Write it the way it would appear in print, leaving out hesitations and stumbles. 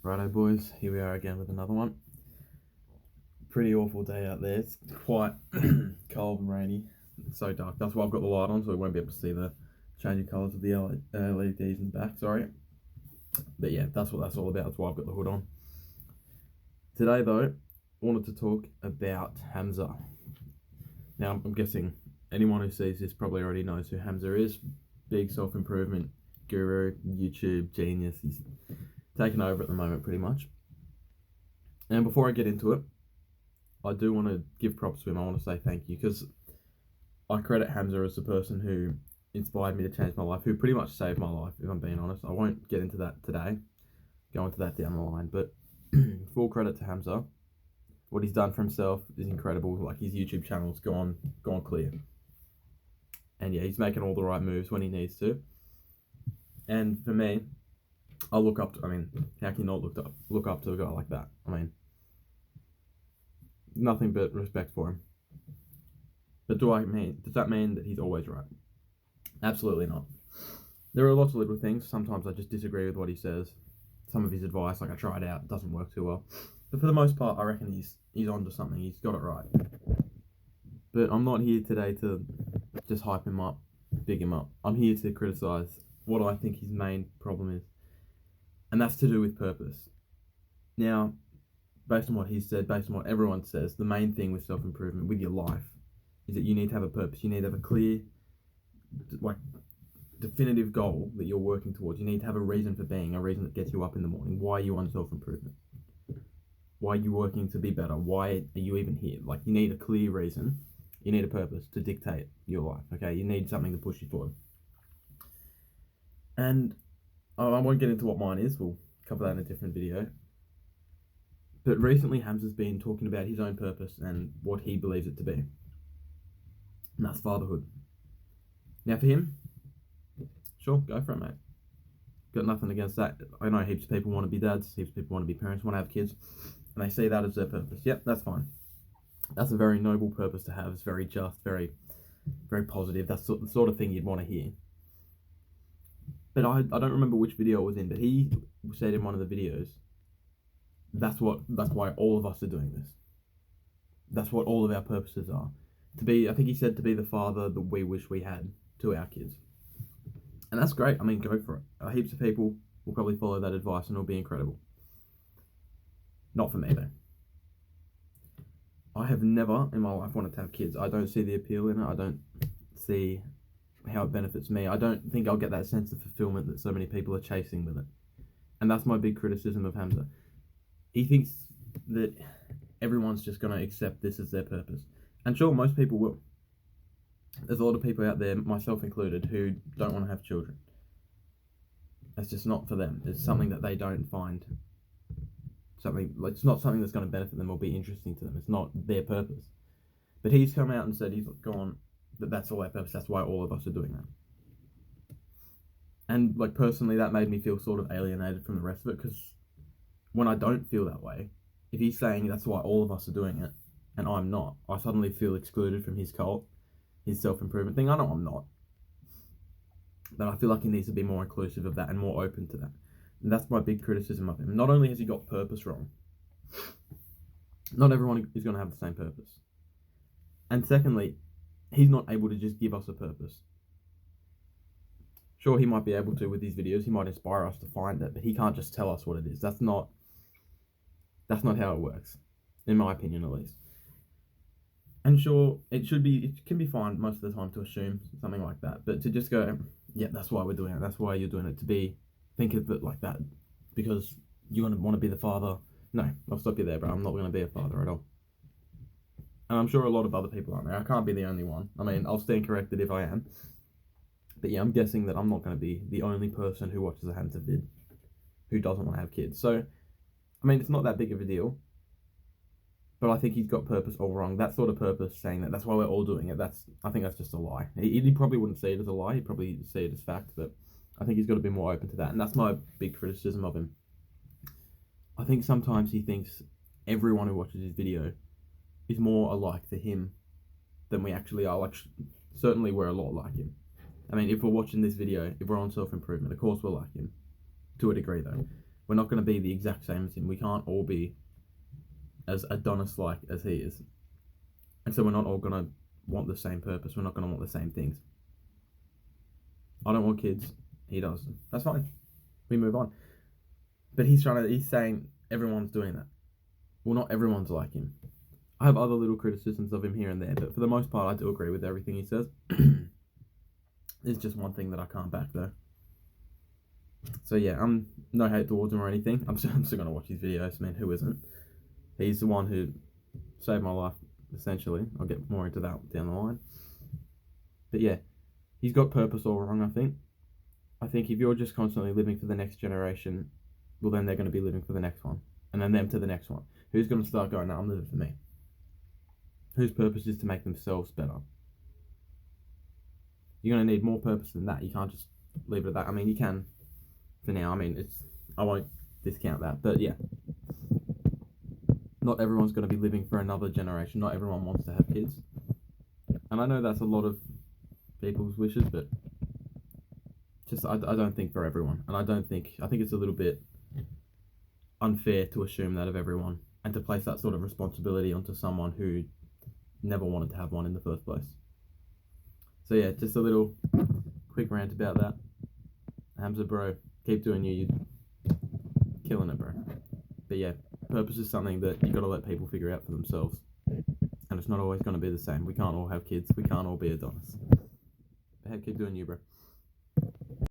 Righto boys, here we are again with another one. Pretty awful day out there. It's quite cold and rainy. It's so dark. That's why I've got the light on, so we won't be able to see the changing colours of the LEDs in the back, sorry. But yeah, that's what that's all about. That's why I've got the hood on. Today though, I wanted to talk about Hamza. Now I'm guessing anyone who sees this probably already knows who Hamza is. Big self-improvement guru, YouTube genius. He's taken over at the moment pretty much. And before I get into it, I do want to give props to him. I want to say thank you, because I credit Hamza as the person who inspired me to change my life, who pretty much saved my life, if I'm being honest. I won't get into that today, go into that down the line, but full credit to Hamza. What he's done for himself is incredible. Like, his YouTube channel's gone clear. And yeah, he's making all the right moves when he needs to. And for me, I look up to, how can you not look up to a guy like that? Nothing but respect for him. But does that mean that he's always right? Absolutely not. There are lots of little things. Sometimes I just disagree with what he says. Some of his advice, like I tried out, it doesn't work too well. But for the most part, I reckon he's onto something. He's got it right. But I'm not here today to just hype him up, big him up. I'm here to criticize what I think his main problem is. And that's to do with purpose. Now, based on what he said, based on what everyone says, the main thing with self-improvement, with your life, is that you need to have a purpose. You need to have a clear, definitive goal that you're working towards. You need to have a reason for being, a reason that gets you up in the morning. Why are you on self-improvement? Why are you working to be better? Why are you even here? You need a clear reason. You need a purpose to dictate your life, okay? You need something to push you forward. And I won't get into what mine is. We'll cover that in a different video. But recently, Hamza's been talking about his own purpose and what he believes it to be. And that's fatherhood. Now, for him, sure, go for it, mate. Got nothing against that. I know heaps of people want to be dads, heaps of people want to be parents, want to have kids, and they see that as their purpose. Yep, that's fine. That's a very noble purpose to have. It's very just, very, very positive. That's the sort of thing you'd want to hear. But I don't remember which video it was in, but he said in one of the videos, that's why all of us are doing this. That's what all of our purposes are. To be, I think he said, to be the father that we wish we had to our kids. And that's great. Go for it. Heaps of people will probably follow that advice and it'll be incredible. Not for me, though. I have never in my life wanted to have kids. I don't see the appeal in it. I don't see how it benefits me. I don't think I'll get that sense of fulfillment that so many people are chasing with it. And that's my big criticism of Hamza. He thinks that everyone's just going to accept this as their purpose. And sure, most people will. There's a lot of people out there, myself included, who don't want to have children. It's just not for them. It's something that they don't find it's not something that's going to benefit them or be interesting to them. It's not their purpose. But he's come out and said he's gone that that's all our purpose. That's why all of us are doing that. And personally, that made me feel sort of alienated from the rest of it, because when I don't feel that way, if he's saying that's why all of us are doing it and I'm not, I suddenly feel excluded from his cult, his self-improvement thing. I know I'm not, but I feel like he needs to be more inclusive of that and more open to that. And that's my big criticism of him. Not only has he got purpose wrong, not everyone is going to have the same purpose. And secondly, he's not able to just give us a purpose. Sure, he might be able to with these videos. He might inspire us to find it, but he can't just tell us what it is. That's not how it works, in my opinion at least. And sure, it can be fine most of the time to assume something like that, but to just go, yeah, that's why we're doing it. That's why you're doing it, think of it like that, because you're going to want to be the father. No, I'll stop you there, bro. I'm not going to be a father at all. And I'm sure a lot of other people aren't there. I can't be the only one. I'll stand corrected if I am. But yeah, I'm guessing that I'm not going to be the only person who watches a Hamza vid who doesn't want to have kids. So, it's not that big of a deal. But I think he's got purpose all wrong. That sort of purpose, saying that's why we're all doing it, I think that's just a lie. He probably wouldn't see it as a lie. He'd probably see it as fact, but I think he's got to be more open to that. And that's my big criticism of him. I think sometimes he thinks everyone who watches his video is more alike to him than we actually are. Certainly we're a lot like him. If we're watching this video, if we're on self-improvement, of course we're like him. To a degree, though. We're not going to be the exact same as him. We can't all be as Adonis-like as he is. And so we're not all going to want the same purpose. We're not going to want the same things. I don't want kids. He does. That's fine. We move on. But he's saying everyone's doing that. Well, not everyone's like him. I have other little criticisms of him here and there, but for the most part, I do agree with everything he says. There's just one thing that I can't back, though. So yeah, I'm no hate towards him or anything. I'm still going to watch his videos. I mean, who isn't? He's the one who saved my life, essentially. I'll get more into that down the line. But yeah, he's got purpose all wrong, I think. I think if you're just constantly living for the next generation, well, then they're going to be living for the next one. And then them to the next one. Who's going to start going, no, I'm living for me? Whose purpose is to make themselves better? You're going to need more purpose than that. You can't just leave it at that. I mean, you can for now. I mean, I won't discount that. But yeah, not everyone's going to be living for another generation. Not everyone wants to have kids. And I know that's a lot of people's wishes, but just I don't think for everyone. And I think it's a little bit unfair to assume that of everyone and to place that sort of responsibility onto someone who never wanted to have one in the first place. So yeah, just a little quick rant about that. Hamza, bro, keep doing you. You're killing it, bro. But yeah, purpose is something that you got to let people figure out for themselves. And it's not always going to be the same. We can't all have kids. We can't all be Adonis. But hey, keep doing you, bro.